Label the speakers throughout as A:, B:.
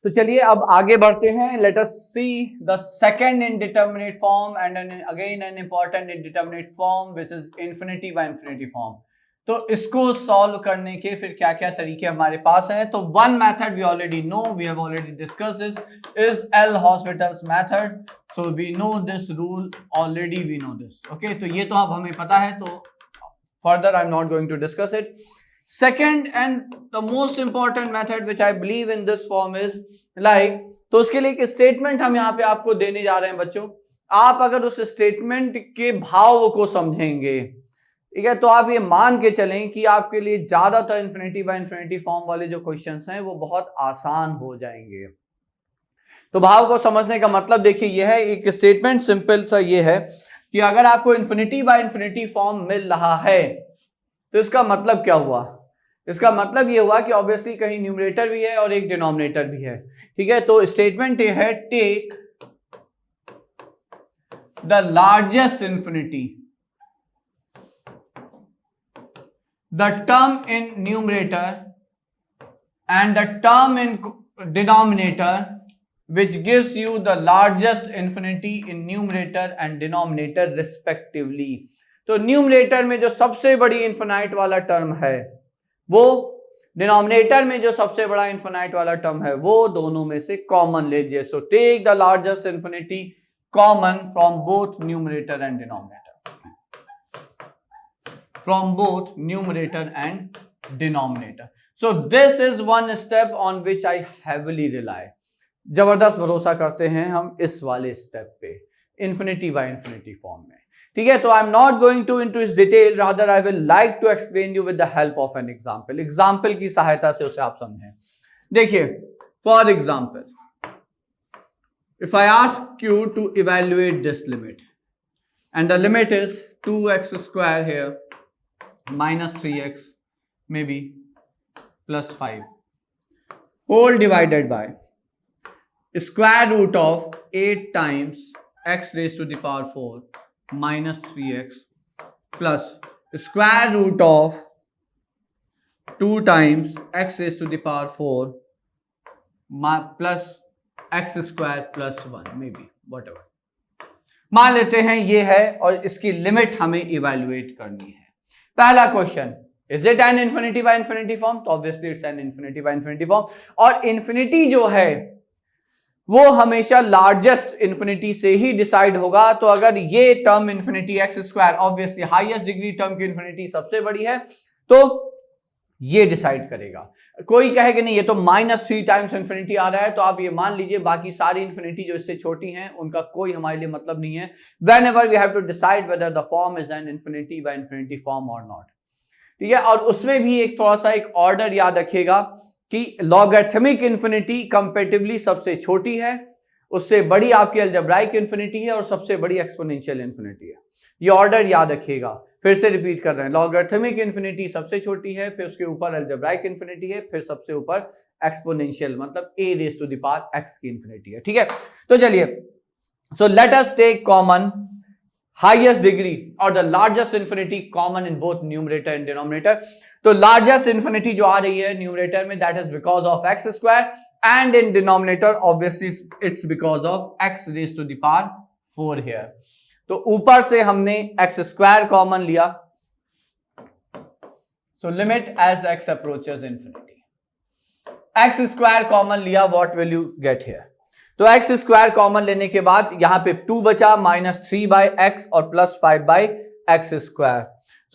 A: तो चलिए अब आगे बढ़ते हैं. Let us see the second indeterminate form and again an important indeterminate form which is infinity by infinity form. तो इसको सॉल्व करने के फिर क्या क्या तरीके हमारे पास हैं. तो one method we already know, we have already discuss this, is L Hospital's method. So we know this rule already, we know this. Okay, तो ये तो अब हमें पता है, तो further I am not going to discuss it. Second and the most important method which I believe in this form is like, तो उसके लिए एक स्टेटमेंट हम यहाँ पे आपको देने जा रहे हैं बच्चों. आप अगर उस स्टेटमेंट के भाव को समझेंगे, ठीक है, तो आप ये मान के चलें कि आपके लिए ज्यादातर इंफिनिटी बाय इंफिनिटी फॉर्म वाले जो क्वेश्चंस हैं वो बहुत आसान हो जाएंगे. तो भाव को समझने का मतलब देखिए ये है, एक स्टेटमेंट सिंपल सा ये है कि अगर आपको इंफिनिटी बाय इंफिनिटी फॉर्म मिल रहा है तो इसका मतलब क्या हुआ. इसका मतलब ये हुआ कि ऑब्वियसली कहीं न्यूमरेटर भी है और एक डिनोमिनेटर भी है. ठीक है, तो स्टेटमेंट ये है, take the largest infinity, the term in numerator and the term in denominator which gives you the largest infinity in numerator and denominator respectively. तो न्यूमरेटर में जो सबसे बड़ी इन्फिनाइट वाला टर्म है वो, डिनोमिनेटर में जो सबसे बड़ा इन्फिनाइट वाला टर्म है वो, दोनों में से कॉमन ले लीजिए. So take the largest infinity common from both numerator and denominator, from both numerator and denominator. So this is one step on which I heavily rely. जबरदस्त भरोसा करते हैं हम इस वाले स्टेप पे, इंफिनिटी बाय इंफिनिटी फॉर्म में. ठीक है, तो I am not going to into its detail, rather I will like to explain you with the help of an example. Example की सहायता से उसे आप समझें. देखिए, for example, if I ask you to evaluate this limit and the limit is 2x square here minus 3x may be plus 5 whole divided by square root of 8 times x raised to the power 4 minus 3x plus square root of 2 times x raised to the power 4 plus x square plus 1 maybe whatever. मान लेते हैं ये है और इसकी limit हमें evaluate करनी है. पहला question, is it an infinity by infinity form? तो obviously it's an infinity by infinity form. और इंफिनिटी जो है वो हमेशा लार्जेस्ट इंफिनिटी से ही डिसाइड होगा. तो अगर ये term infinity x square, obviously highest degree term की इंफिनिटी सबसे बड़ी है, तो ये डिसाइड करेगा. कोई कहे कि नहीं ये तो -3 टाइम्स इंफिनिटी आ रहा है, तो आप ये मान लीजिए बाकी सारी इंफिनिटी जो इससे छोटी हैं उनका कोई हमारे लिए मतलब नहीं है. Whenever we have to decide whether the form is an infinity by infinity form और नॉट. ठीक है, और उसमें भी एक थोड़ा सा एक ऑर्डर याद रखिएगा कि लॉगरिथमिक इंफिनिटी कंपैरेटिवली सबसे छोटी है, उससे बड़ी आपकी अलजेब्राइक इंफिनिटी है और सबसे बड़ी एक्सपोनेंशियल इंफिनिटी है. ये ऑर्डर याद रखिएगा. फिर से रिपीट कर रहे हैं, लॉगरिथमिक इंफिनिटी सबसे छोटी है, फिर उसके ऊपर अलजेब्राइक इंफिनिटी है, फिर सबसे ऊपर एक्सपोनेंशियल मतलब a raise to the power x की इंफिनिटी है. ठीक है, तो चलिए, so let us take common highest degree और the largest infinity common in both numerator and denominator. तो लार्जेस्ट इंफिनिटी जो आ रही है न्यूमरेटर में, that is because of x square, and in denominator obviously it's because of x raise to the power 4 here. तो ऊपर से हमने एक्स स्क्वायर कॉमन लिया, सो limit as x approaches infinity, x square common लिया, what will you get here? तो x square common लेने के बाद यहां पे 2 बचा, -3 बाय एक्स और plus 5 by x square.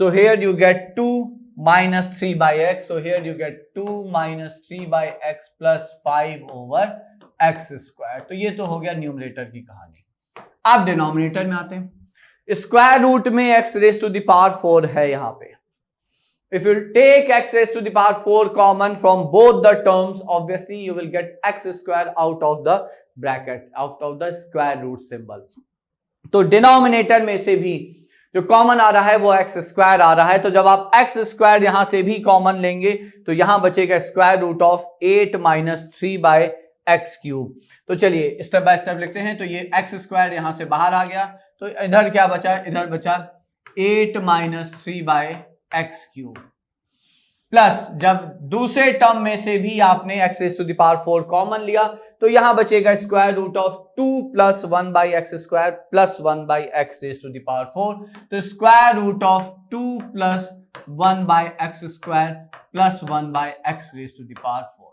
A: So here you get 2 -3 by x. So here you get 2 -3 by x plus 5 over x square. तो ये तो हो गया न्यूमरेटर की कहानी. आप डिनोमिनेटर में आते हैं. स्क्वायर रूट में x raise to the power 4 है यहां पे. If you take x raised to the power 4 common from both the terms, obviously you will get x square out of the bracket, out of the square root symbol. तो denominator में से भी जो common आ रहा है वो x square आ रहा है. तो जब आप एक्स स्क्वायर यहां से भी कॉमन लेंगे तो यहां बचेगा square root of 8 -3 by x cube. तो चलिए स्टेप बाय स्टेप लिखते हैं. तो ये एक्स स्क्वायर यहां से बाहर आ गया, तो इधर क्या बचा? इधर बचा 8 -3 बाय एक्स क्यूब प्लस जब दूसरे टर्म में से भी आपने x raise to the power 4 common लिया तो यहां बचेगा square root of 2 plus 1 by x square plus 1 by x raise to the power 4, तो square root of 2 plus 1 by x square plus 1 by x raise to the power 4.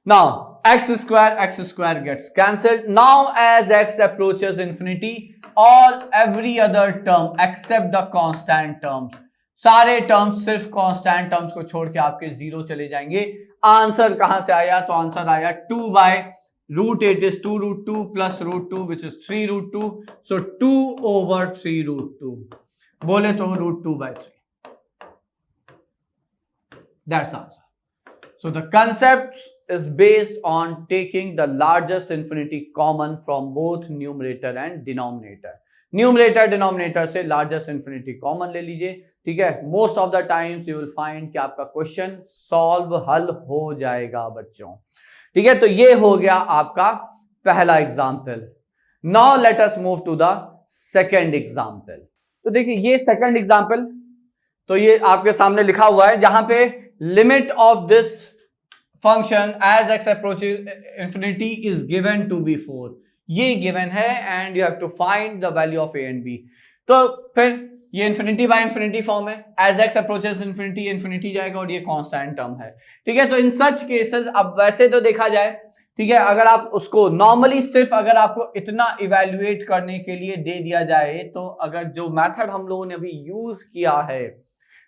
A: Now x square gets cancelled. Now as x approaches infinity, every other term except the constant terms, सारे terms सिर्फ constant terms को छोड़ के आपके zero चले जाएंगे. Answer कहां से आया? तो आंसर आया 2 by root 8 is 2 root 2 plus root 2 which is 3 root 2, so 2 over 3 root 2, बोले तो root 2 by 3. That's answer. So the concept is based on taking the largest infinity common from both numerator and denominator. Numerator denominator से largest infinity common ले लीजिए. ठीक है, most of the times you will find कि आपका question solve हल हो जाएगा बच्चों. ठीक है, तो ये हो गया आपका पहला example. Now let us move to the second example. तो देखिए ये सेकंड एग्जाम्पल, तो ये आपके सामने लिखा हुआ है जहां पे limit of this function as x approaches infinity is given to be 4. ये गिवन है and you have to find the value of a and b. तो फिर ये इंफिनिटी बाय इंफिनिटी फॉर्म है, as x approaches infinity infinity जाएगा और ये constant term है. ठीक है, तो इन सच केसेस अब वैसे तो देखा जाए, ठीक है, अगर आप उसको नॉर्मली सिर्फ अगर आपको इतना इवेल्युएट करने के लिए दे दिया जाए, तो अगर जो मेथड हम लोगों ने अभी यूज किया है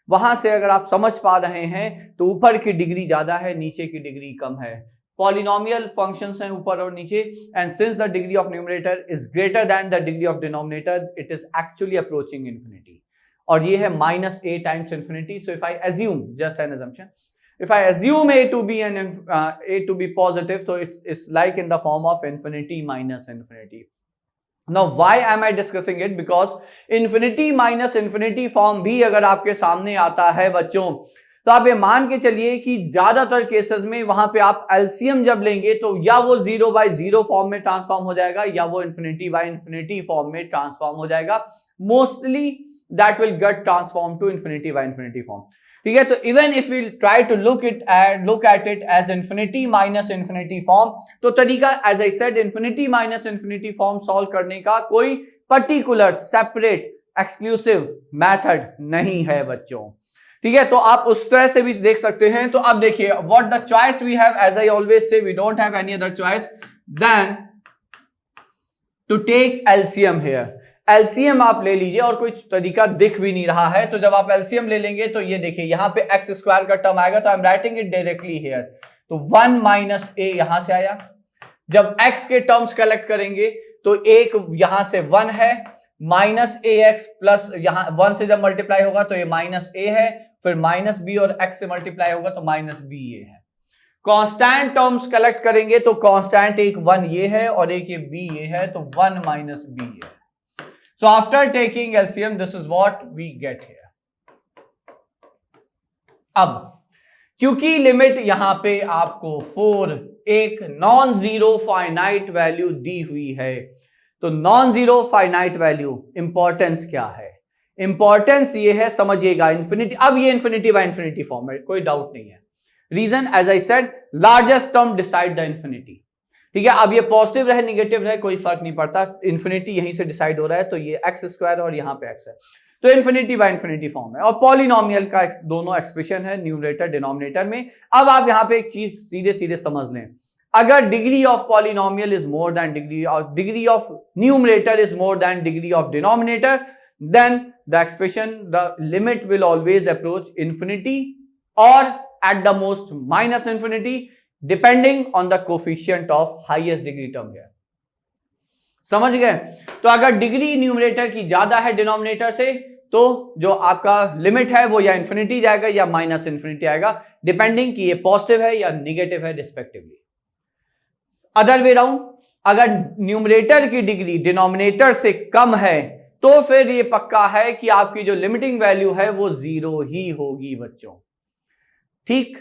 A: वहां से अगर आप समझ पा रहे हैं तो ऊपर की डिग्री ज्यादा है, नीचे की डिग्री कम है. पॉलिनोमियल फंक्शंस हैं ऊपर और नीचे, and since the degree of numerator is greater than the degree of denominator it is actually approaching infinity. और ये है minus A times infinity. So if I assume, just an assumption, if I assume a to be positive, so it's like in the form of infinity minus infinity. Now why am I discussing it? Because infinity minus infinity form भी अगर आपके सामने आता है बच्चों, तो आप ये मान के चलिए कि ज्यादातर केसेस में वहां पे आप एलसीएम जब लेंगे तो या वो 0 बाय 0 फॉर्म में ट्रांसफॉर्म हो जाएगा या वो इन्फिनिटी बाय इन्फिनिटी फॉर्म में ट्रांसफॉर्म हो जाएगा. Mostly that will get transform to infinity by infinity form. ठीक है, तो even if we try to look at it as infinity minus infinity form, तो तरीका as I said infinity minus infinity form solve करने का कोई particular separate exclusive method नहीं है बच्चों. ठीक है, तो आप उस तरह से भी देख सकते हैं. तो अब देखिए what the choice we have, as I always say we don't have any other choice than to take LCM here. LCM आप ले लीजिए और कोई तरीका दिख भी नहीं रहा है. तो जब आप एलसीएम ले लेंगे तो ये देखिए यहां पे एक्स स्क्वायर का टर्म आएगा, तो I am writing it directly here. तो 1 माइनस ए यहां से आया. जब एक्स के टर्म्स कलेक्ट करेंगे तो एक यहां से 1 है, माइनस ए एक्स प्लस यहां 1 से जब मल्टीप्लाई होगा तो ये माइनस ए है, फिर माइनस बी और एक्स से मल्टीप्लाई होगा तो माइनस बी ये है. कांस्टेंट टर्म्स कलेक्ट करेंगे तो कांस्टेंट एक 1 ये है और एक ये बी ये है, तो 1 माइनस बी है. So after taking LCM, this is what we get here. अब क्योंकि लिमिट यहां पे आपको 4 एक नॉन जीरो फाइनाइट वैल्यू दी हुई है, तो non zero finite value importance क्या है? इंपॉर्टेंस ये है, समझिएगा, इंफिनिटी. अब ये इंफिनिटी बाय इंफिनिटी फॉर्म है, कोई डाउट नहीं है. Reason as I said, largest term decide the infinity. ठीक है, अब ये पॉजिटिव रहे निगेटिव रहे कोई फर्क नहीं पड़ता, इन्फिनिटी यहीं से डिसाइड हो रहा है. तो ये एक्स स्क्वायर और यहाँ पे एक्स है, तो इन्फिनिटी बाय इन्फिनिटी फॉर्म है. और पॉलिनोमियल का दोनों एक्सप्रेशन है न्यूमरेटर डिनोमिनेटर में. अब आप यहाँ पे एक चीज सीधे सीधे समझ लें, अगर degree of polynomial is more than degree of numerator is more than degree of denominator, then the expression the limit will always approach infinity और at the most minus infinity, depending on the coefficient of highest degree term है. समझ गए? तो अगर degree numerator की ज्यादा है denominator से, तो जो आपका लिमिट है वो या इंफिनिटी जाएगा या माइनस इंफिनिटी आएगा, डिपेंडिंग कि ये पॉजिटिव है या निगेटिव है रिस्पेक्टिवली. अदर वे राउंड, अगर न्यूमरेटर की डिग्री डिनोमिनेटर से कम है तो फिर ये पक्का है कि आपकी जो लिमिटिंग वैल्यू है वो 0 ही होगी बच्चों. ठीक,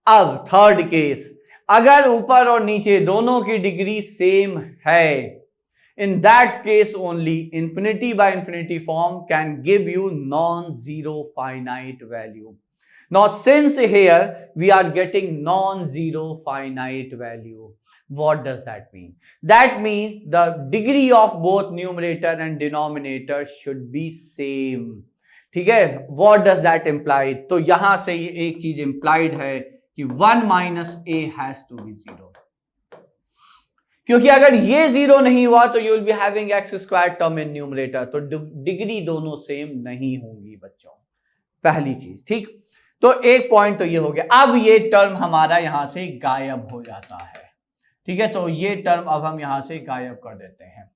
A: अब थर्ड केस, अगर ऊपर और नीचे दोनों की डिग्री सेम है, in that case only infinity by infinity form can give you non zero finite value. Now since here we are getting non-zero finite value, what does that mean? That means the degree of both numerator and denominator should be same. ठीक है, what does that imply? तो यहां से ये एक चीज implied है कि 1 minus a has to be 0, क्योंकि अगर ये 0 नहीं हुआ तो you will be having x squared term in numerator, तो डिग्री दोनों सेम नहीं होंगी बच्चों, पहली चीज। ठीक, तो एक पॉइंट तो ये हो गया। अब ये टर्म हमारा यहां से गायब हो जाता है। ठीक है, तो ये टर्म अब हम यहां से गायब कर देते हैं।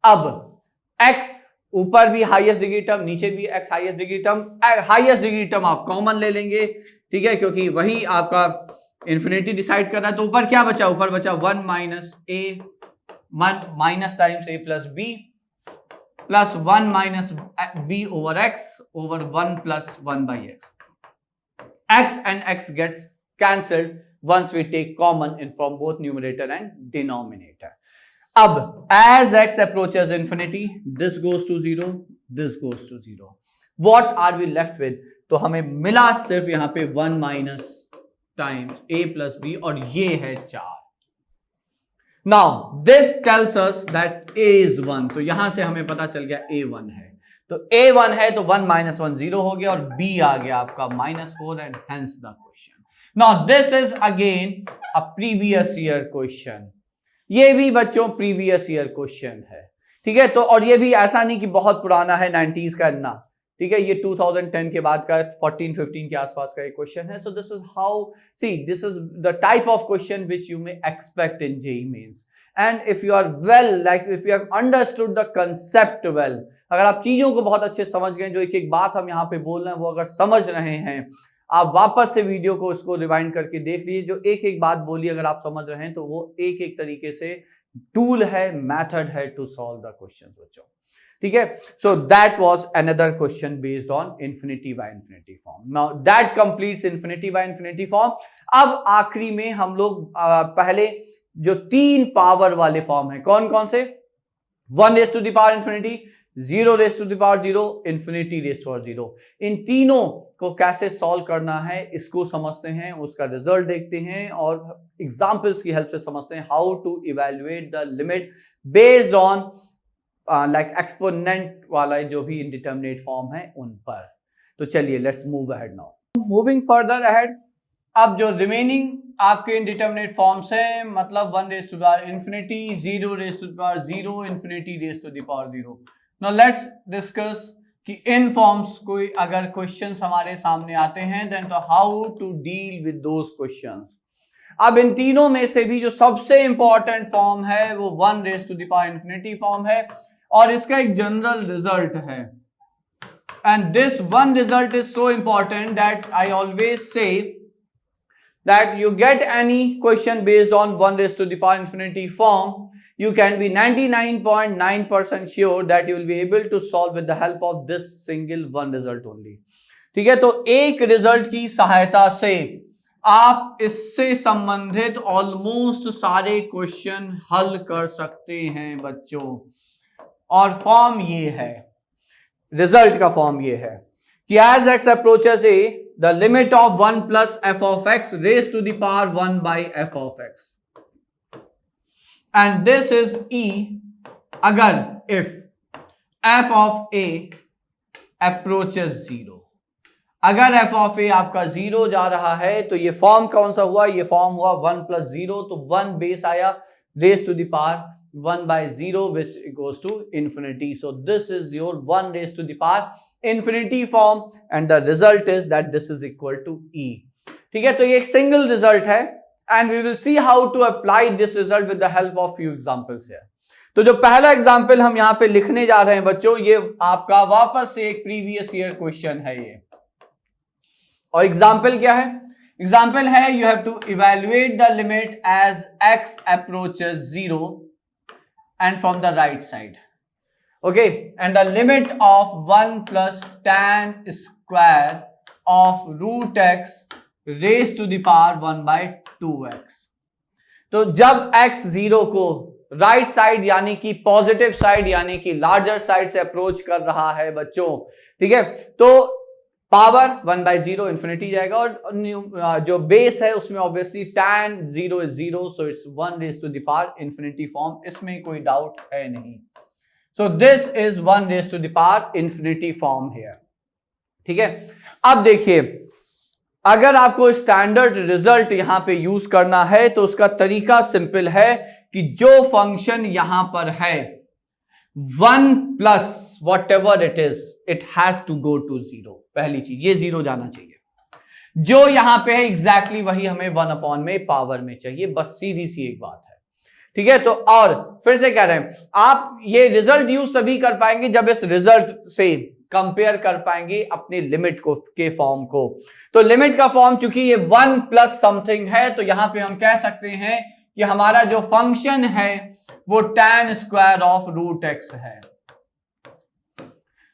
A: अब x ऊपर भी हाईएस्ट डिग्री टर्म, नीचे भी x highest degree term, highest degree term आप कॉमन ले लेंगे। ठीक है, क्योंकि वही आपका इंफिनिटी डिसाइड कर रहा है। तो ऊपर क्या बचा? ऊपर बचा 1 minus a, 1 minus times a plus b plus 1 minus b over x over 1 plus 1 by x. X and x gets cancelled once we take common in from both numerator and denominator. अब as x approaches infinity, this goes to 0, this goes to 0. What are we left with? तो हमें मिला सिर्फ यहाँ पे 1 minus times a plus b और ये है 4. Now this tells us that a is 1. तो यहां से हमें पता चल गया a 1 है। तो a1 है तो 1 माइनस 1 0 हो गया और b आ गया आपका -4 and hence the question. Now this is again a previous year question. ये भी बच्चों प्रीवियस ईयर क्वेश्चन है। ठीक है, तो और ये भी ऐसा नहीं कि बहुत पुराना है 90s का ना। ठीक है, ये 2010 के बाद का 14-15 के आसपास का एक क्वेश्चन है। So this is how, see this is the type of question which you may expect in JEE mains. And if you are well, like if you have understood the concept well, अगर आप चीजों को बहुत अच्छे समझ गए, जो एक एक बात हम यहाँ पे बोल रहे हैं वो अगर समझ रहे हैं, आप वापस से वीडियो को उसको रिवाइंड करके देख लीजिए। जो एक एक बात बोली अगर आप समझ रहे हैं तो वो एक एक तरीके से टूल है, मेथड है टू सॉल्व द क्वेश्चंस बच्चों। ठीक है, so that was another question based on infinity by infinity form. Now that completes infinity by infinity form. अब आखिरी में हम लोग पहले जो 3 पावर वाले फॉर्म है, कौन कौन से? 1 raise to the power infinity, 0 raise to the power 0, infinity raise to power 0। इन तीनों को कैसे सॉल्व करना है इसको समझते हैं, उसका रिजल्ट देखते हैं और एग्जांपल्स की हेल्प से समझते हैं how to evaluate the limit based on like exponent वाला जो भी इंडिटरमिनेट फॉर्म है उन पर। तो चलिए let's move ahead now. Moving further ahead, अब जो रिमेनिंग आपके इंडिटरमिनेट फॉर्म्स हैं, मतलब 1 raise to the power infinity, 0 raise to the power 0, infinity raise to the power 0। Now let's discuss कि इन फॉर्म्स कोई अगर क्वेश्चंस हमारे सामने आते हैं देन तो how to deal with those questions. अब इन तीनों में से भी जो सबसे इंपॉर्टेंट फॉर्म है वो 1 raise to the power infinity form है और इसका एक जनरल रिजल्ट है। And this one result is so important that I always say that you get any question based on 1 raised to the power infinity form, you can be 99.9% sure that you will be able to solve with the help of this single one result only. ठीक है, तो एक result की सहायता से आप इससे संबंधित ऑलमोस्ट सारे क्वेश्चन हल कर सकते हैं बच्चों। और फॉर्म ये है, रिजल्ट का फॉर्म ये है कि as x approaches a, the limit of 1 plus f of x raised to the power 1 by f of x, and this is E अगर if f of a approaches 0। अगर f of a आपका 0 जा रहा है तो ये form कौन सा हुआ? ये फॉर्म हुआ 1 plus 0, तो 1 बेस आया raised to the power 1 by 0 which goes to infinity. So this is your 1 raised to the power infinity form and the result is that this is equal to E. ठीक है, तो ये एक single result है and we will see how to apply this result with the help of few examples here. तो जो पहला example हम यहाँ पे लिखने जा रहे हैं बच्चों, ये आपका वापस से एक प्रीवियस ईयर क्वेश्चन है ये। और एग्जाम्पल क्या है? एग्जाम्पल है you have to evaluate the limit as x approaches 0 and from the right side. Okay, and the limit of 1 plus tan square of root x raised to the power 1 by 2x. तो जब x 0 को right side यानी कि positive side यानी कि larger side से approach कर रहा है बच्चों, ठीक है, तो पावर 1/0 इन्फिनिटी जाएगा, और जो बेस है उसमें obviously tan 0 is 0, so it's 1 raised to the power infinity form, इसमें कोई डाउट है नहीं. So this is 1 raised to the power infinity form here. ठीक है. अब देखिए, अगर आपको स्टैंडर्ड रिजल्ट यहां पे यूज करना है तो उसका तरीका सिंपल है कि जो फंक्शन यहां पर है 1 plus whatever it is, it has to go to 0. पहली चीज ये 0 जाना चाहिए. जो यहां पे है एग्जैक्टली वही हमें 1 में पावर में चाहिए, बस सीधी सी एक बात है. ठीक है. तो और फिर से कह रहे हैं, आप ये रिजल्ट यूज तभी कर पाएंगे जब इस रिजल्ट से कंपेयर कर पाएंगे अपनी लिमिट को के फॉर्म को. तो लिमिट का फॉर्म चूंकि ये 1 प्लस समथिंग है, तो यहां पे हम कह सकते हैं कि हमारा जो फंक्शन है वो tan square of root x है.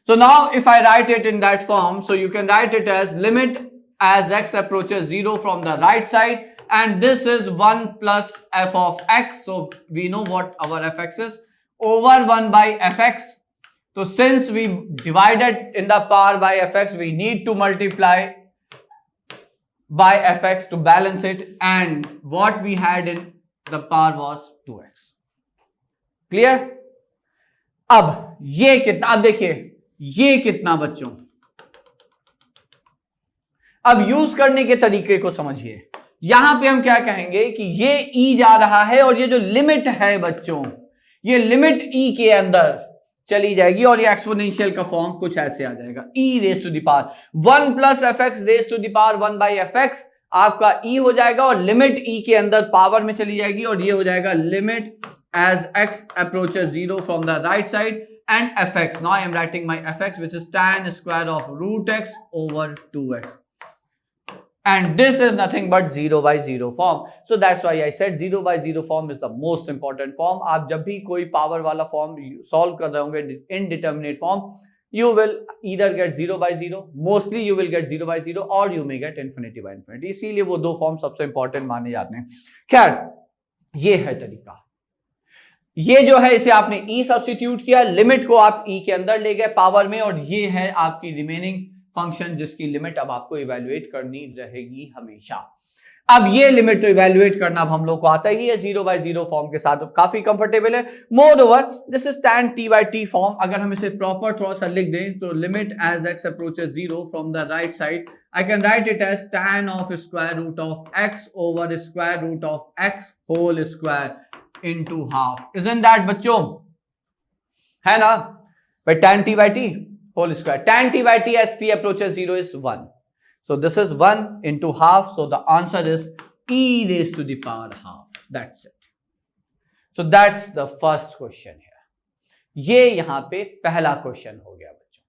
A: So now if I write it in that form, so you can write it as limit as x approaches 0 from the right side, and this is 1 plus f of x. So we know what our fx is, over 1 by fx. So since we divided in the power by fx, we need to multiply by fx to balance it, and what we had in the power was 2x. Clear? अब ये कितना, अब देखिए ये कितना बच्चों, अब use करने के तरीके को समझिए. यहां पे हम क्या कहेंगे कि ये e जा रहा है, और ये जो लिमिट है बच्चों, ये लिमिट e के अंदर चली जाएगी, और ये एक्सपोनेंशियल का फॉर्म कुछ ऐसे आ जाएगा, e raise to the power 1 plus fx raise to the power 1 by fx आपका e हो जाएगा, और लिमिट e के अंदर पावर में चली जाएगी, और ये हो जाएगा limit as x approaches 0 from the right side and fx. Now I am writing my fx, which is tan square of root x over 2x, and this is nothing but 0 by 0 form. So that's why I said 0 by 0 form is the most important form. आप जब भी कोई power वाला form solve कर रहे होंगे indeterminate form, you will either get 0 by 0, mostly you will get 0 by 0, or you may get infinity by infinity. इसीलिए वो दो फॉर्म सबसे इंपॉर्टेंट माने जाते हैं. खैर, ये है तरीका. ये जो है इसे आपने e सब्स्टिट्यूट किया, लिमिट को आप e के अंदर ले गए पावर में, और ये है आपकी रिमेनिंग फंक्शन जिसकी लिमिट अब आपको इवैल्यूएट करनी रहेगी हमेशा. अब ये लिमिट तो इवैल्यूएट करना अब हम लोग को आता ही है 0 by 0 फॉर्म के साथ, काफी कंफर्टेबल है. Moreover this is tan t by t फॉर्म. अगर हम इसे प्रॉपर थोड़ा सा लिख दें तो limit as x approaches 0 from the right side, I can write it as tan of square root of x over square root of x whole square into half. Isn't that बच्चों, है ना भाई, tan t by t whole square, tan t by t as t approaches 0 is 1, so this is 1 into half, so the answer is e raised to the power half. That's it. So that's the first question here. ये यहां पे पहला question हो गया बच्चों.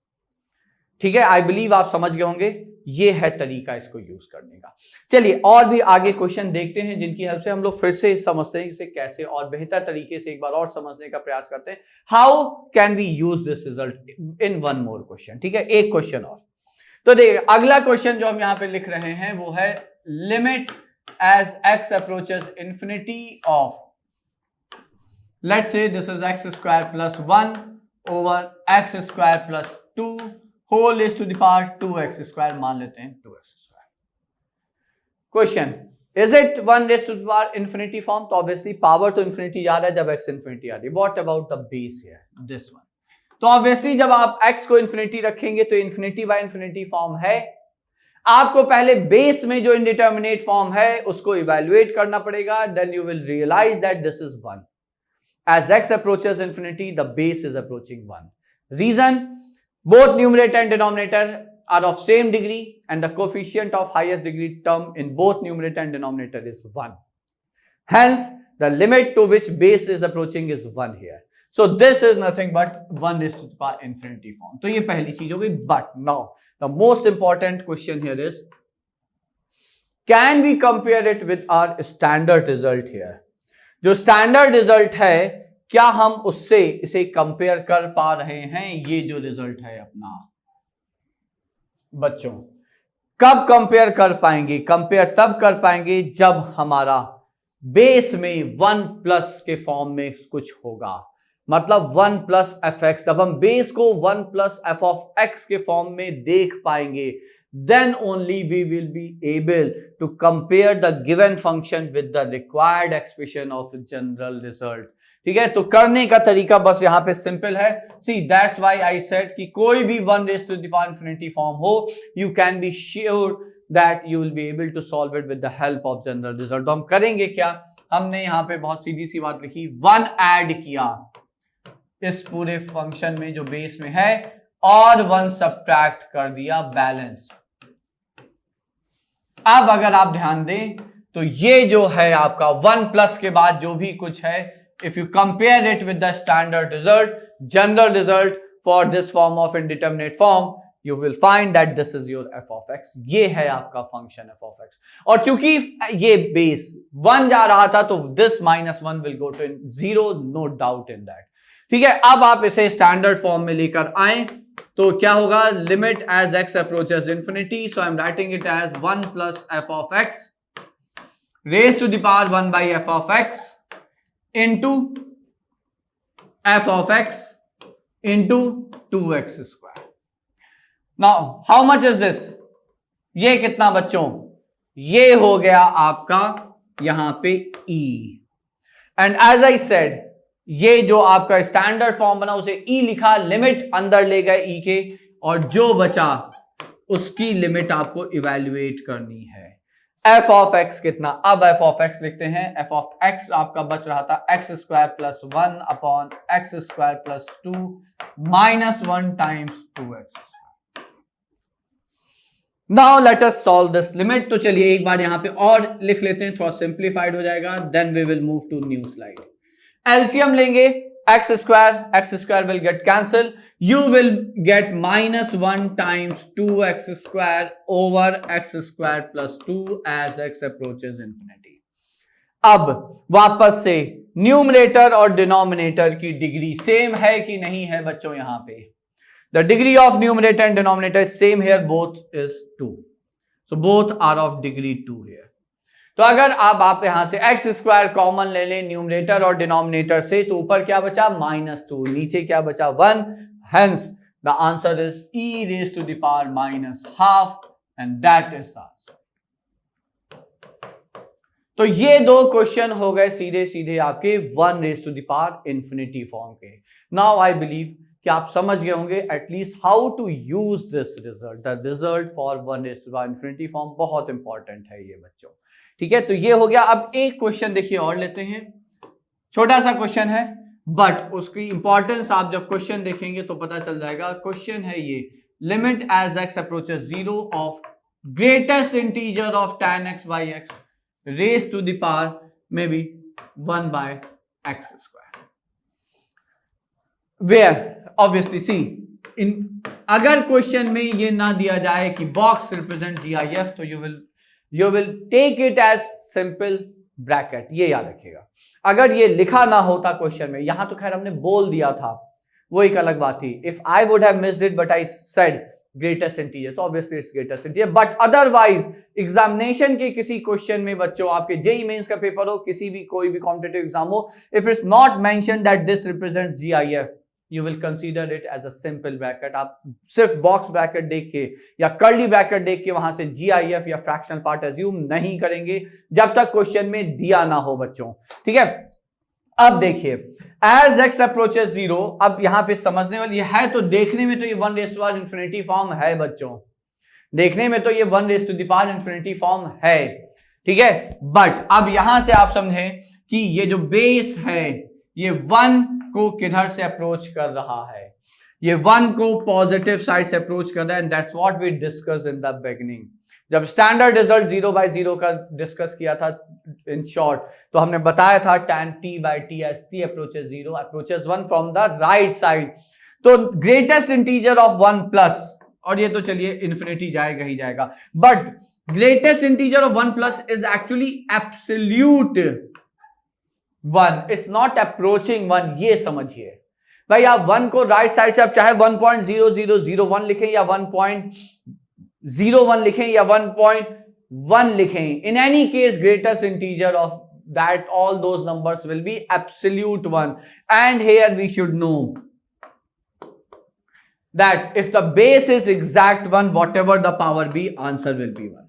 A: ठीक है, I believe आप समझ गए होंगे. ये है तरीका इसको यूज करने का. चलिए और भी आगे क्वेश्चन देखते हैं जिनकी हेल्प से हम लोग फिर से समझते हैं इसे कैसे और बेहतर तरीके से एक बार और समझने का प्रयास करते हैं. How can we use this result in one more question. ठीक है, एक क्वेश्चन और. तो देखिए अगला क्वेश्चन जो हम यहां पे लिख रहे हैं वो है limit as x approaches infinity of, let's say this is x square plus 1 over x square plus 2 whole is to the power 2x square, मान लेते हैं 2x square. Question, is it 1 raise to the power infinity form? तो obviously power तो infinity जा रहा है जब x infinity आ रही है. What about the base here, this one. तो ऑब्वियसली जब आप x को इंफिनिटी रखेंगे तो इंफिनिटी बाय इंफिनिटी फॉर्म है. आपको पहले बेस में जो इंडिटर्मिनेट फॉर्म है उसको इवैल्यूएट करना पड़ेगा. Then you will realize that this is 1. As x approaches infinity, the base is approaching 1. Reason, both numerator and denominator are of same degree and the coefficient of highest degree term in both numerator and denominator is 1. Hence, the limit to which base is approaching is 1 here. So this is nothing but 1 raised to the power infinity form. तो ये पहली चीज हो गई. But now, the most important question here is, can we compare it with our standard result here? जो standard result है क्या हम उससे इसे कंपेयर कर पा रहे हैं? ये जो रिजल्ट है अपना बच्चों, कब कंपेयर कर पाएंगे? कंपेयर तब कर पाएंगे जब हमारा बेस में 1 प्लस के फॉर्म में कुछ होगा. मतलब 1 प्लस एफ एक्स। जब हम बेस को 1 प्लस एफ ऑफ एक्स के फॉर्म में देख पाएंगे, then only we will be able to compare the given function with the required expression of general result. ठीक है, तो करने का तरीका बस यहां पे सिंपल है। See, that's why I said कि कोई भी 1 raised to the power infinity form हो, you can be sure that you will be able to solve it with the help of general result. तो हम करेंगे क्या, हमने यहां पे बहुत सीधी सी बात लिखी, 1 ऐड किया इस पूरे फंक्शन में जो बेस में है, और 1 सब्ट्रैक्ट कर दिया बैलेंस। अब अगर आप ध्यान दें तो ये जो है आपका 1 प्लस के बाद जो भी कुछ है, if you compare it with the standard result, general result for this form of indeterminate form, you will find that this is your F of x. ये है आपका फंक्शन एफ ऑफ एक्स। और क्योंकि ये बेस 1 जा रहा था तो this -1 will go to 0, no doubt in that. ठीक है, अब आप इसे स्टैंडर्ड फॉर्म में लेकर आए तो क्या होगा, limit as x approaches infinity, so I am writing it as 1 plus f of x raise to the power 1 by f of x into f of x into 2x square. Now how much is this, ये कितना बच्चों, ये हो गया आपका यहां पे e, and as I said ये जो आपका स्टैंडर्ड फॉर्म बना उसे e लिखा, लिमिट अंदर ले गए e के, और जो बचा उसकी लिमिट आपको इवैल्यूएट करनी है। f ऑफ x कितना, अब f ऑफ x लिखते हैं, f ऑफ x आपका बच रहा था x square plus 1 upon x square plus 2 minus 1 times 2x। Now let us solve this limit. तो चलिए एक बार यहां पे और लिख लेते हैं, थोड़ा सिंप्लीफाइड हो जाएगा, then we will move to new slide. LCM लेंगे, x square will get cancel, you will get -1 times 2x square over x square plus 2 as x approaches infinity. अब वापस से न्यूमरेटर और डिनोमिनेटर की डिग्री सेम है कि नहीं है बच्चों, यहां पे the degree of numerator and denominator same here, both is 2, so both are of degree 2 here. तो अगर आप यहां से एक्स स्क्वायर कॉमन ले लें न्यूमरेटर और डिनोमिनेटर से, तो ऊपर क्या बचा -2, नीचे क्या बचा 1, hence the answer is e raise to the power -12 and that is the answer. तो ये दो क्वेश्चन हो गए सीधे सीधे आपके 1 raise to the power infinity form के। नाउ आई बिलीव कि आप समझ गए होंगे at least how to use this result, the result for 1 raise to the power infinity form बहुत इंपॉर्टेंट है ये बच्चों। ठीक है, तो ये हो गया। अब एक क्वेश्चन देखिए और लेते हैं, छोटा सा क्वेश्चन है बट उसकी इंपॉर्टेंस आप जब क्वेश्चन देखेंगे तो पता चल जाएगा। क्वेश्चन है ये, limit as x approaches 0 of greatest integer of tan x by x raise to the power may be 1 by x square, where obviously see in, अगर क्वेश्चन में ये ना दिया जाए कि बॉक्स रिप्रेजेंट GIF, तो you will take it as simple bracket, ये याद रखिएगा। अगर ये लिखा ना होता क्वेश्चन में, यहां तो खैर हमने बोल दिया था, वो एक अलग बात थी। If I would have missed it but I said greatest integer, तो obviously it's greatest integer, but otherwise examination के किसी क्वेश्चन में बच्चों, आपके जेईई मेंस का पेपर हो, किसी भी कोई भी कॉम्पिटिटिव एग्जाम हो, if it's not mention that this represents GIF, you will consider it as a simple bracket। आप सिर्फ बॉक्स ब्रैकेट देख के या कर्ली ब्रैकेट देख के वहां से GIF या फ्रैक्शनल पार्ट एज्यूम नहीं करेंगे जब तक क्वेश्चन में दिया ना हो बच्चों। ठीक है, अब देखिए एज x अप्रोचेस 0, अब यहां पे समझने वाली है, तो देखने में तो ये 1 raise to power infinity form है बच्चों, देखने में तो ये 1 raise to the power infinity form है। ठीक है, बट अब यहां से आप समझें कि ये जो बेस है ये 1 को किधर से अप्रोच कर रहा है, ये 1 को पॉजिटिव साइड से अप्रोच कर रहा है, and that's what we discuss in the beginning. जब स्टैंडर्ड रिजल्ट 0/0 का डिस्कस किया था इन शॉर्ट, तो हमने बताया था tan t/t as t approaches 0 approaches 1 from the right side। तो ग्रेटेस्ट इंटीजर ऑफ 1 प्लस, और ये तो चलिए इंफिनिटी जाएगा ही जाएगा, but greatest integer of 1 plus is actually absolute 1, it's not approaching 1, ये समझिए भाई। आप 1 को राइट साइड से आप चाहे 1.0001 लिखें या 1.01 लिखें या 1.1 लिखें, in any case greatest integer of that all those numbers will be absolute one. And here we should know that if the base is exact one, whatever the power be, answer will be 1.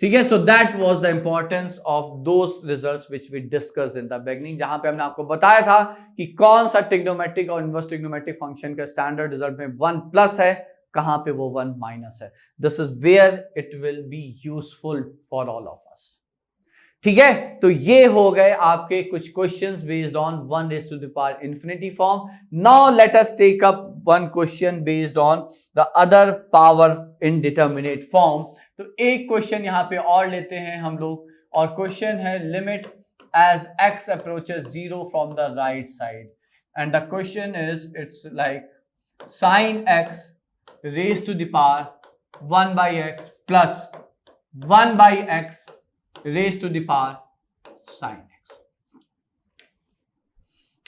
A: ठीक है, so that was the importance of those results which we discussed in the beginning, जहां पे हमने आपको बताया था कि कौन सा ट्रिग्नोमेट्रिक और इनवर्स ट्रिग्नोमेट्रिक फंक्शन का स्टैंडर्ड रिजल्ट में 1 प्लस है, कहां पे वो 1 माइनस है. This is where it will be useful for all of us. ठीक है, तो ये हो गए आपके कुछ questions based on 1 raised to the power infinity form. Now let us take up one question based on the other power indeterminate form. तो एक क्वेश्चन यहां पे और लेते हैं हम लोग, और क्वेश्चन है limit as x approaches 0 from the right side, and the question is it's like sin x raised to the power 1 by x plus 1 by x raised to the power sin x.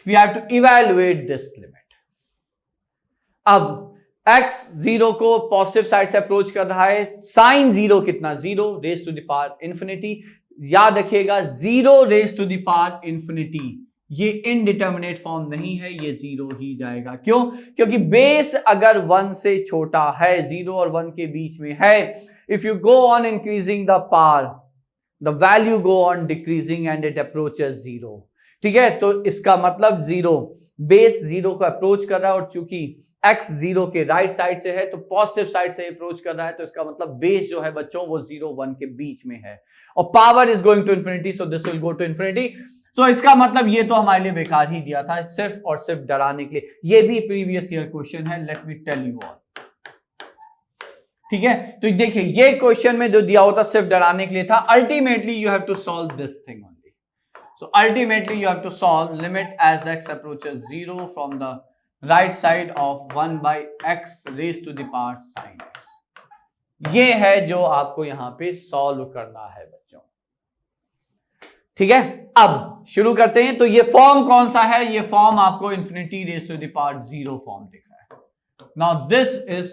A: We have to evaluate this limit. अब x 0 को positive side से approach कर रहा है, sin 0 कितना, 0 raised to the power infinity. याद रखिएगा 0 raised to the power infinity ये इनडिटर्मिनेट फॉर्म नहीं है, ये 0 ही जाएगा. क्यों? क्योंकि बेस अगर 1 से छोटा है, 0 और 1 के बीच में है, if you go on increasing the power, the value go on decreasing and it approaches 0. ठीक है, तो इसका मतलब 0, बेस 0 को अप्रोच कर रहा है, और चूंकि x 0 के राइट साइड से है तो पॉजिटिव साइड से अप्रोच कर रहा है, तो इसका मतलब बेस जो है बच्चों वो 0 1 के बीच में है, और power is going to infinity, so this will go to infinity. तो इसका मतलब ये तो हमारे लिए बेकार ही दिया था, सिर्फ और सिर्फ डराने के लिए. ये भी प्रीवियस ईयर क्वेश्चन है, let me tell you all. ठीक है, तो देखिए ये क्वेश्चन में जो दिया होता सिर्फ डराने के लिए था. Ultimately you have to solve this thing only. So ultimately you have to solve limit as x approaches 0 from the right side of 1 by x raised to the power sin x. ये है जो आपको यहां पे solve करना है बच्चों. ठीक है, अब शुरू करते हैं. तो ये फॉर्म कौन सा है? ये फॉर्म आपको infinity raised to the power 0 form दिख रहा है. Now this is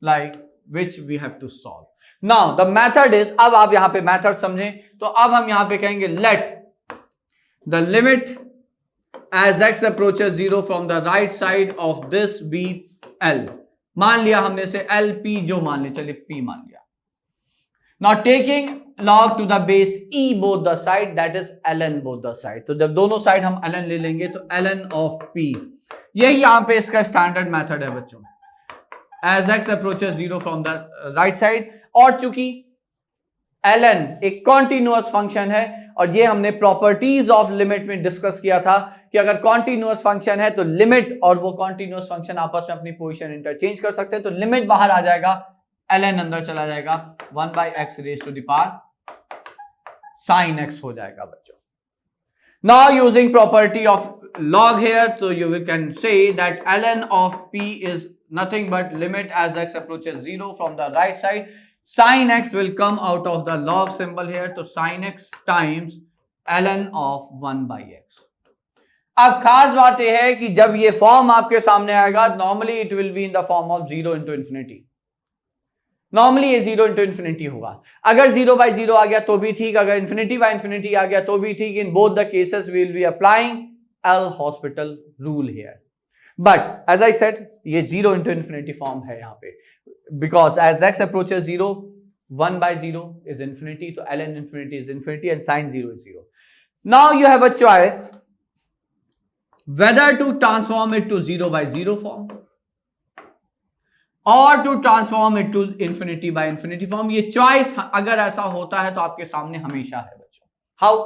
A: like which we have to solve. Now the method is, अब आप यहां पे मेथड समझें, तो अब हम यहां पे कहेंगे let the limit as x approaches 0 from the right side of this be L. मान लिया हमने से L P जो मान लिया, चलिए P मान लिया. Now taking log to the base e both the side, that is ln both the side. तो जब दोनों साइड हम ln ले लेंगे तो ln of p, यही यहां पे इसका स्टैंडर्ड मेथड है बच्चों. As x approaches 0 from the right side, और चूंकि ln एक कॉन्टिन्यूअस फंक्शन है, और ये हमने प्रॉपर्टीज ऑफ लिमिट में डिस्कस किया था कि अगर कॉन्टिन्यूअस फंक्शन है तो लिमिट और वो कॉन्टिन्यूअस फंक्शन आपस में अपनी पोजीशन इंटरचेंज कर सकते हैं. तो लिमिट बाहर आ जाएगा, ln अंदर चला जाएगा, 1 by x raised to the power sin x हो जाएगा बच्चों. Now using property of log here, so you can say that ln of p is nothing but limit as x approaches 0 from the right side, sin x will come out of the log symbol here, तो sin x times ln of 1 by x. अब खास बात यह है कि जब ये form आपके सामने आएगा, normally it will be in the form of 0 into infinity. Normally ये 0 into infinity होगा. अगर 0 by 0 आ गया तो भी ठीक, अगर infinity by infinity आ गया तो भी ठीक. इन both the cases we will be applying L'Hospital rule here. But as I said, ये 0 into infinity form है यहाँ पे, because as x approaches 0, 1 by 0 is infinity, तो ln infinity is infinity and sin 0 is 0. Now you have a choice whether to transform it to 0 by 0 form और to transform it to infinity by infinity form. ये choice अगर ऐसा होता है तो आपके सामने हमेशा है बच्चों. How?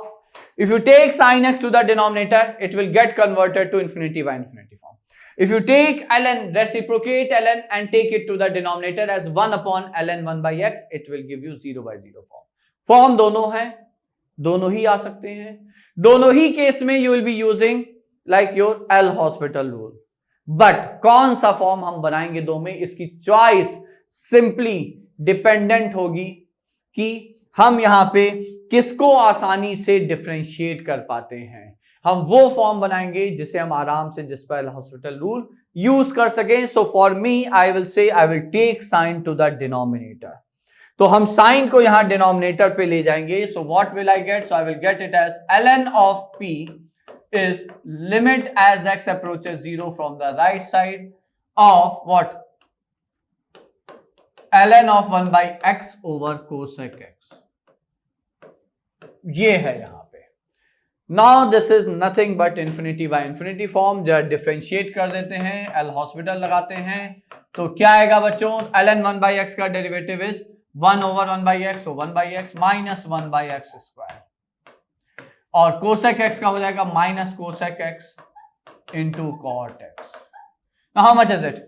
A: If you take sin x to the denominator, it will get converted to infinity by infinity form. If you take ln, reciprocate ln and take it to the denominator as 1 upon ln 1 by x, it will give you 0 by 0 form. Form दोनों है, दोनों ही आ सकते हैं. दोनों ही case में you will be using like your L'Hospital rule. But कौन सा फॉर्म हम बनाएंगे दो में, इसकी चॉइस सिंपली डिपेंडेंट होगी कि हम यहां पे किसको आसानी से डिफरेंशिएट कर पाते हैं. हम वो फॉर्म बनाएंगे जिसे हम आराम से, जिस पर L'Hospital रूल यूज कर सकें. So for me I will say I will take sine to the denominator. तो हम साइन को यहां डिनोमिनेटर पे ले जाएंगे. So what will I get? So I will get it as ln of p is limit as x approaches 0 from the right side of what? ln of 1 by x over cosec x. ये है यहां पे. Now this is nothing but infinity by infinity form. जरा differentiate कर देते हैं, L hospital लगाते हैं, तो क्या आएगा बच्चों? ln 1 by x का derivative is 1 over 1 by x, तो 1 by x minus 1 by x square, और cosec x का हो जाएगा minus cosec x into cot x. How much is it?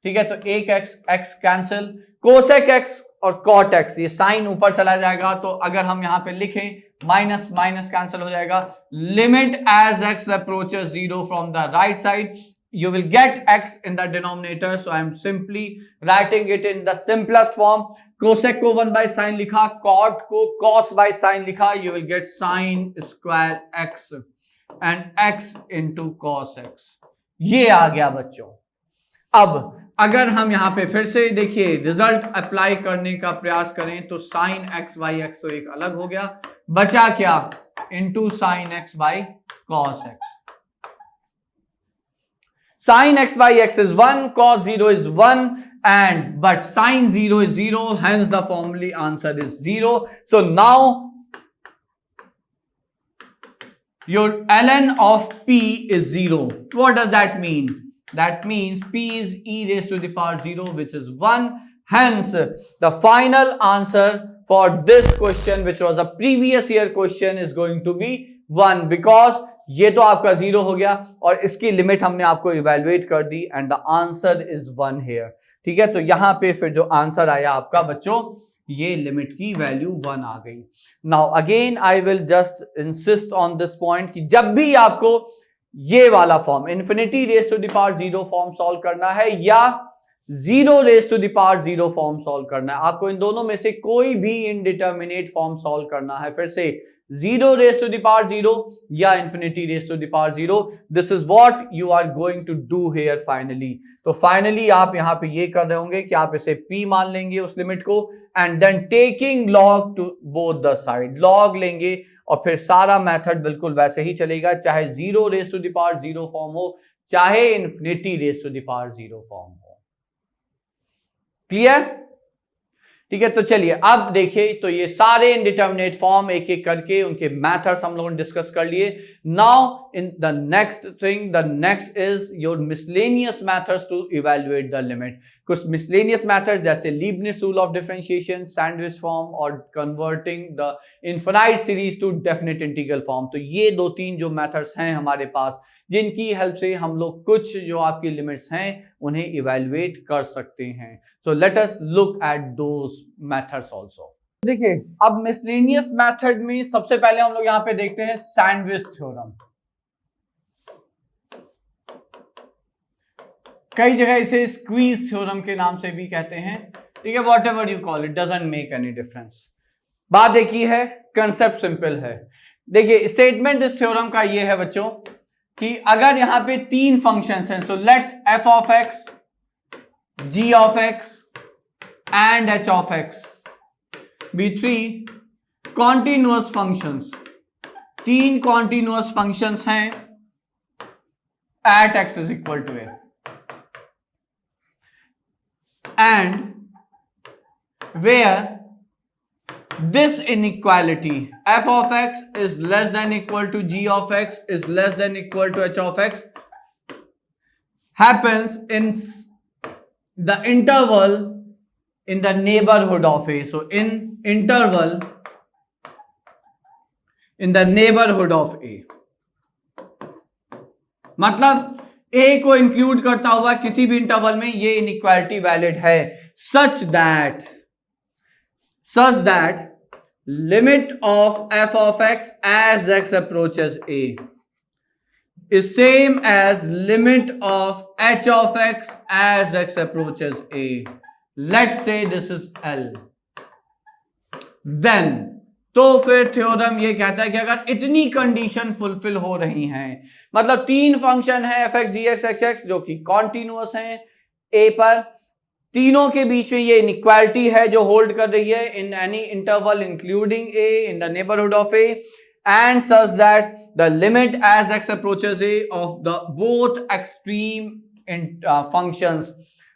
A: ठीक है, तो एक x कैंसिल, cosec x और cot x, ये साइन ऊपर चला जाएगा, तो अगर हम यहां पे लिखें माइनस माइनस कैंसिल हो जाएगा. Limit as x approaches 0 from the right side, you will get x in the denominator, so I am simply writing it in the simplest form. Cosec को 1 by sin लिखा, cot को cos by sin लिखा, you will get sin square x and x into cos x. ये आ गया बच्चों. अब अगर हम यहां पे फिर से देखिए रिजल्ट अप्लाई करने का प्रयास करें, तो sin x by x तो एक अलग हो गया, बचा क्या? into sin x by cos x. Sin x by x is 1, cos 0 is 1, but sin 0 is 0, hence the formula answer is 0. So now your ln of p is 0. What does that mean? That means p is e raised to the power 0, which is 1. Hence the final answer for this question, which was a previous year question, is going to be 1, because ये तो आपका 0 हो गया और इसकी limit हमने आपको evaluate कर दी, and the answer is 1 here. ठीक है, तो यहां पे फिर जो आंसर आया आपका बच्चों, ये लिमिट की वैल्यू 1 आ गई. Now again I will just insist on this point कि जब भी आपको ये वाला form infinity raise to the power 0 form solve करना है या 0 raise to the power 0 form solve करना है, आपको इन दोनों में से कोई भी इनडिटर्मिनेट फॉर्म सॉल्व करना है, फिर से 0 raised to the power 0 या infinity raised to the power 0. This is what you are going to do here finally. तो finally आप यहां पे ये कर रहे होंगे कि आप इसे p मान लेंगे उस लिमिट को, and then taking log to both the side, log लेंगे और फिर सारा मेथड बिल्कुल वैसे ही चलेगा, चाहे 0 raised to the power 0 form हो, चाहे infinity raised to the power 0 form हो. क्लियर? ठीक है, तो चलिए अब देखिए, तो ये सारे इनडिटर्मिनेट फॉर्म एक एक करके उनके मेथड्स हम लोगों ने डिस्कस कर लिए. Now in the next thing, the next is your miscellaneous methods to evaluate the limit. कुछ मिसलेनियस मेथड्स जैसे Leibniz rule of differentiation, sandwich form और converting the infinite series to definite integral form. तो ये 2-3 जो methods हैं हमारे पास, जिनकी help से हम लोग कुछ जो आपकी लिमिट्स हैं उन्हें इवैल्यूएट कर सकते हैं. सो let us look at those methods also. देखिए, अब मिसलेनियस मेथड में सबसे पहले हम लोग यहां पे देखते हैं सैंडविच थ्योरम. कई जगह इसे स्क्वीज थ्योरम के नाम से भी कहते हैं. ठीक है, what ever you call it, doesn't make any difference. बात एक ही है, कंसेप्ट सिंपल है. देखिए, स्टेटमेंट इस थ्योरम का ये है बच्चों कि अगर यहां पे 3 फंक्शंस हैं, so let f of x, g of x and h of x be 3 continuous functions. 3 continuous functions हैं at x is equal to a, and where this inequality f of x is less than equal to g of x is less than equal to h of x happens in the interval in the neighborhood of a. So in interval in the neighborhood of a, मतलब a को include करता हुआ किसी भी interval में ये inequality valid है, such that limit of f of x as x approaches a is same as limit of h of x as x approaches a. Let's say this is L. Then तो फिर theorem ये कहता है कि अगर इतनी condition fulfil हो रही हैं, मतलब 3 फंक्शन है f(x, g(x, h(x) जो कि कॉन्टिन्यूअस हैं a पर, तीनों के बीच में ये इनइक्वालिटी है जो होल्ड कर रही है in any interval including a in the neighbourhood of a and such that the limit as x approaches a of the both extreme functions,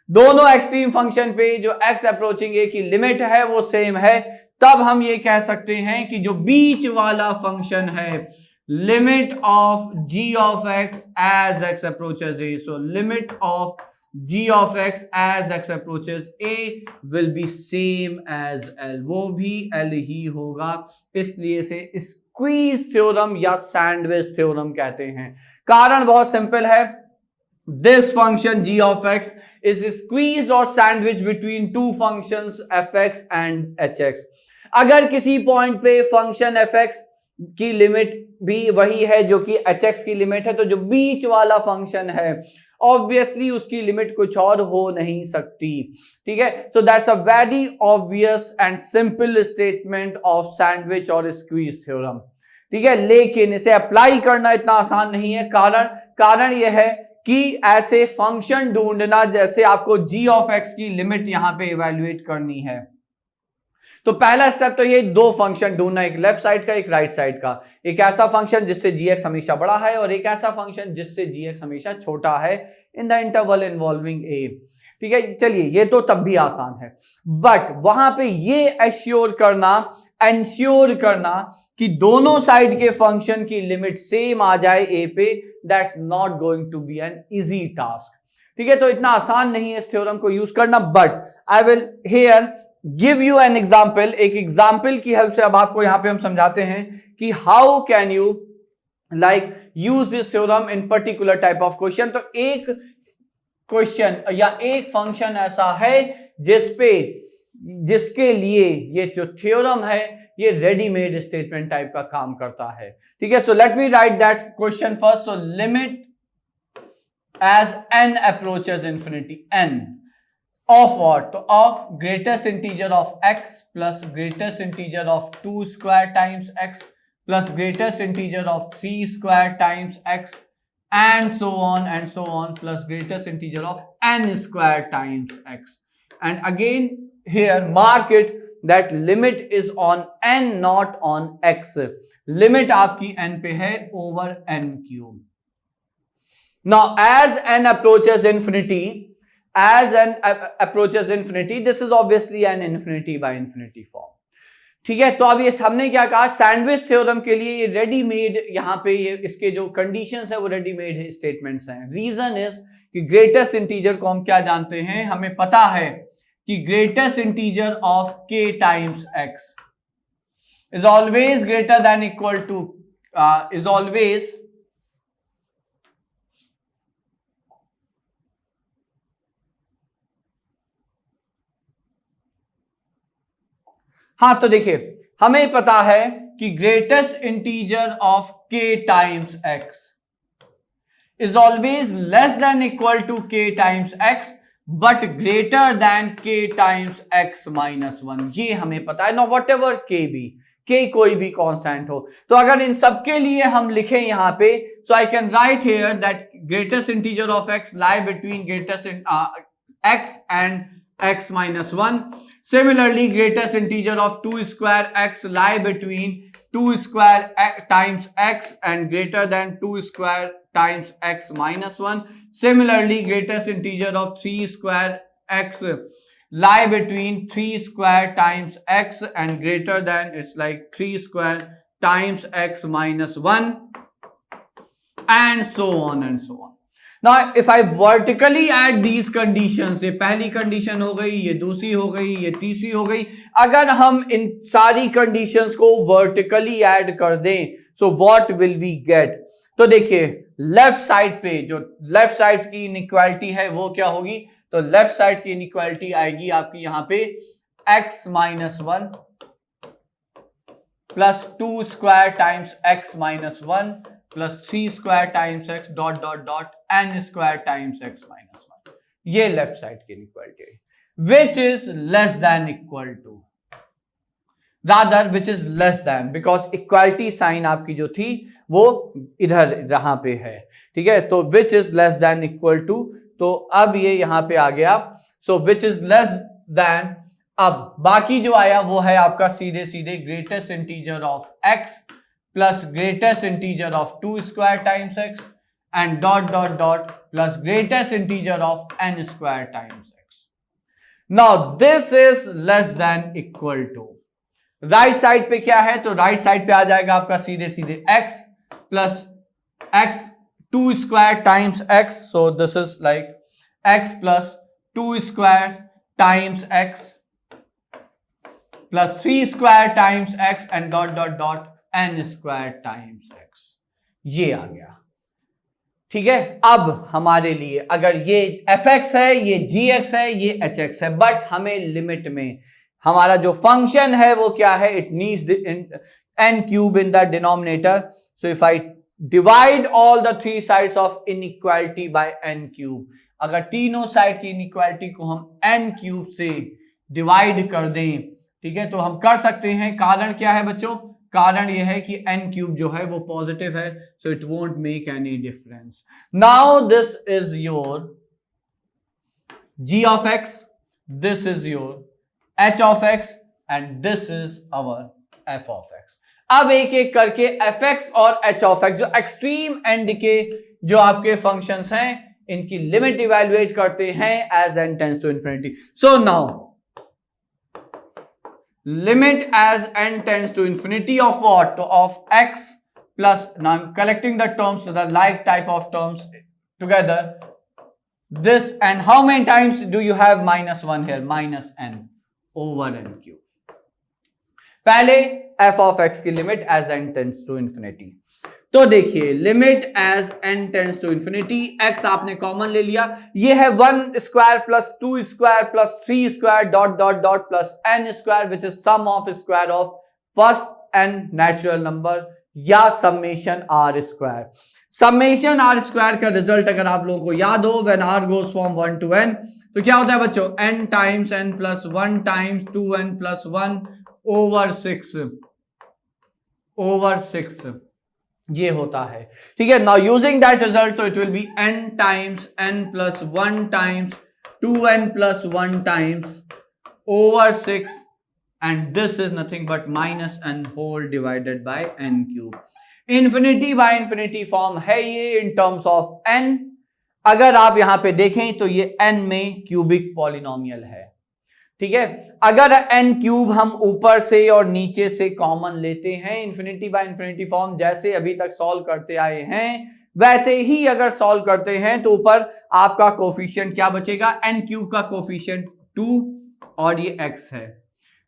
A: दोनों एक्सट्रीम फंक्शन पे जो एक्स अप्रोचिंग ए की लिमिट है वो सेम है, तब हम ये कह सकते हैं कि जो बीच वाला फंक्शन है limit of g of x as x approaches a, so limit of g of x as x approaches a will be same as L, वो भी L ही होगा, इसलिए से स्क्वीज थ्योरम या सैंडविच थ्योरम कहते हैं। कारण बहुत सिंपल है, this function g of x is squeezed or sandwiched between two functions fx and hx। अगर किसी पॉइंट पे फंक्शन fx की लिमिट भी वही है जो कि hx की लिमिट है, तो जो बीच वाला फंक्शन है ऑब्वियसली उसकी लिमिट कुछ और हो नहीं सकती, ठीक है। So that's a very obvious and simple statement of sandwich और स्क्वीज थ्योरम, ठीक है। लेकिन इसे अप्लाई करना इतना आसान नहीं है। कारण यह है कि ऐसे फंक्शन ढूंढना, जैसे आपको g ऑफ x की लिमिट यहां पे इवैल्यूएट करनी है, तो पहला स्टेप तो ये दो फंक्शन ढूंढना, एक लेफ्ट साइड का एक राइट साइड का, एक ऐसा फंक्शन जिससे gx हमेशा बड़ा है और एक ऐसा फंक्शन जिससे gx हमेशा छोटा है in the interval involving a, ठीक है। चलिए ये तो तब भी आसान है, बट वहां पे ये एंश्योर करना कि दोनों साइड के फंक्शन की लिमिट सेम आ जाए a पे, that's not going to be an easy task, ठीक है। तो इतना आसान नहीं है इस थ्योरम को यूज करना, but I will hear give you an example. एक एग्जाम्पल की हेल्प से अब आपको यहां पे हम समझाते हैं कि how can you like use this theorem in particular type of question. तो एक क्वेश्चन या एक फंक्शन ऐसा है जिसके लिए ये जो थ्योरम है ये रेडीमेड स्टेटमेंट टाइप का काम करता है, ठीक है। So let me write that question first. So limit as n approaches infinity, n of what? तो of greatest integer of x plus greatest integer of 2 square times x plus greatest integer of 3 square times x and so on plus greatest integer of n square times x, and again here mark it that limit is on n not on x, limit आपकी n पे है over n cube। Now as n approaches infinity, this is obviously an infinity by infinity form, ठीक है। तो अब ये हमने क्या कहा, सैंडविच थ्योरम के लिए ये रेडीमेड, यहाँ पे ये इसके जो कंडीशंस है वो रेडीमेड स्टेटमेंट्स हैं। रीजन इज कि ग्रेटेस्ट इंटीजर को हम क्या जानते हैं, हमें पता है कि greatest integer of k times x is always greater than equal to is always हाँ, तो देखिए हमें पता है कि greatest integer of k times x is always less than equal to k times x but greater than k times x minus 1, ये हमें पता है। नो वट एवर k भी, k कोई भी कांस्टेंट हो, तो अगर इन सबके लिए हम लिखें यहां पे, so I can write here that greatest integer of x lie between greatest x and x minus 1. Similarly, greatest integer of 2 square x lie between 2 square times x and greater than 2 square times x minus 1. Similarly, greatest integer of 3 square x lie between 3 square times x and greater than, it's like 3 square times x minus 1 and so on and so on. Now if I vertically add these conditions, ये पहली condition हो गई, ये दूसरी हो गई, ये तीसरी हो गई, अगर हम इन सारी कंडीशंस को वर्टिकली ऐड कर दें, so what will we get. तो देखिए लेफ्ट साइड पे जो लेफ्ट साइड की इनइक्वालिटी है वो क्या होगी, तो लेफ्ट साइड की इनइक्वालिटी आएगी आपकी यहां पे x minus 1 plus 2 square times x minus 1 plus 3 square times x dot dot dot n square times x minus 1, ये लेफ्ट साइड की इनइक्वालिटी है, which is less than equal to, rather which is less than, because equality sign आपकी जो थी वो इधर यहां पे है, ठीक है। तो which is less than equal to, तो अब ये यहां पे आ गया। So which is less than, अब बाकी जो आया वो है आपका सीधे सीधे greatest integer of x plus greatest integer of 2 square times x and dot dot dot plus greatest integer of n square times x. Now this is less than equal to, right side पे क्या है, तो right side पे आ जाएगा आपका सीधे सीधे x plus x 2 square times x, so this is like x plus 2 square times x plus 3 square times x and dot dot dot n square times x. ये आ गया. ठीक है, अब हमारे लिए अगर ये fx है, ये gx है, ये hx है, बट हमें लिमिट में हमारा जो फंक्शन है वो क्या है, it needs n cube in the denominator. So if I divide all the 3 sides of inequality by n cube, अगर तीनों साइड की इनइक्वालिटी को हम n क्यूब से डिवाइड कर दें, ठीक है, तो हम कर सकते हैं. कारण क्या है बच्चों, कारण यह है कि n क्यूब जो है वो पॉजिटिव है, so it won't make any difference. Now this is your g of x, this is your h of x and this is our f of x. अब एक एक करके fx और h ऑफ x जो extreme end के जो आपके functions हैं इनकी लिमिट इवैल्यूएट करते हैं as n tends to infinity. So now limit as n tends to infinity of what, of x plus, now I'm collecting the terms, so the like type of terms together, this, and how many times do you have minus 1 here, minus n over n cube. पहले f of x की limit as n tends to infinity. तो देखिए limit as n tends to infinity, x आपने common ले लिया, ये है 1 square plus 2 square plus 3 square dot dot dot plus n square which is sum of square of first n natural number या summation r square. Summation r square का result अगर आप लोगों को याद हो, when r goes from 1 to n, तो क्या होता है बच्चों, n times n plus 1 times 2n plus 1 over 6 ये होता है. ठीक है, नाउ यूजिंग दैट रिजल्ट, तो it will be n times n plus 1 times 2n plus 1 times over 6 and this is nothing but minus n whole divided by n cube. Infinity by infinity form है ये in terms of n. अगर आप यहां पे देखें तो ये n में क्यूबिक पॉलिनोमियल है. ठीक है, अगर n क्यूब हम ऊपर से और नीचे से कॉमन लेते हैं इंफिनिटी बाय इंफिनिटी फॉर्म, जैसे अभी तक सॉल्व करते आए हैं वैसे ही अगर सॉल्व करते हैं, तो ऊपर आपका कोफिशिएंट क्या बचेगा, n क्यूब का कोफिशिएंट 2 और ये x है,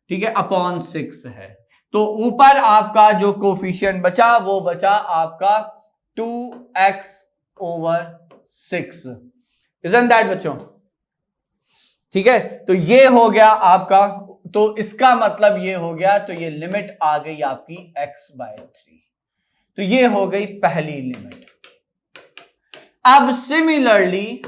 A: ठीक है, अपॉन 6 है. तो ऊपर आपका जो कोफिशिएंट बचा वो बचा आपका 2x ओवर 6. इजंट दैट बच्चों? ठीक है, तो ये हो गया आपका, तो इसका मतलब ये हो गया, तो ये लिमिट आ गई आपकी x/3. तो ये हो गई पहली लिमिट. अब सिमिलरली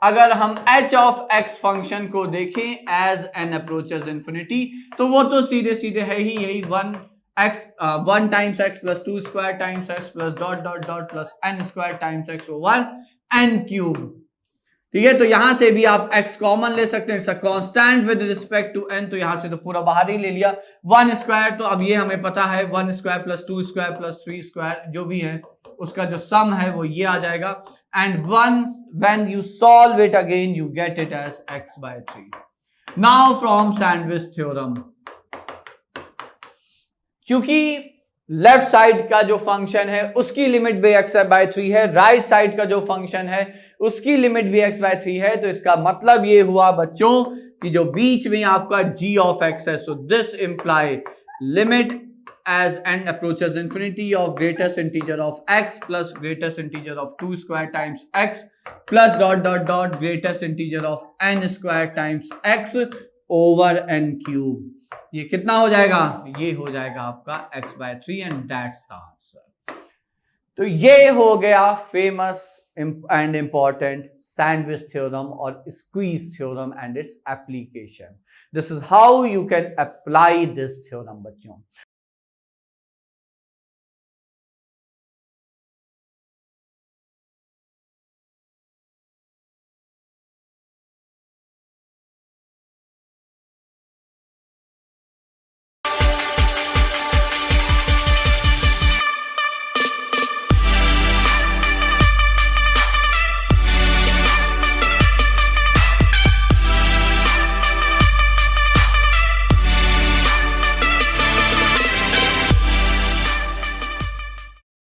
A: अगर हम h ऑफ x फंक्शन को देखें एज n अप्रोचेस इंफिनिटी, तो वो तो सीधे सीधे है ही यही 1 times x plus 2 square times x plus dot dot dot plus n square times x over n cube. ठीक है, तो यहां से भी आप x कॉमन ले सकते हैं, it's a constant with respect to n, तो यहां से तो पूरा बाहर ही ले लिया 1 स्क्वायर. तो अब ये हमें पता है 1 square plus 2 square plus 3 square जो भी है उसका जो सम है वो ये आ जाएगा. And when you solve it again you get it as x/3. Now from sandwich theorem, क्योंकि लेफ्ट साइड का जो फंक्शन है उसकी लिमिट भी x/3 है, राइट साइड का जो फंक्शन है उसकी लिमिट भी x/3 है, तो इसका मतलब ये हुआ बच्चों कि जो बीच में आपका g ऑफ x है, so this imply limit as n approaches infinity of greatest integer of x plus greatest integer of 2 square times x plus dot dot dot greatest integer of n square times x over n cube. ये कितना हो जाएगा, ये हो जाएगा आपका x/3 and that's the answer. तो ये हो गया famous and important sandwich theorem और squeeze theorem and it's application. This is how you can apply this theorem बच्चों.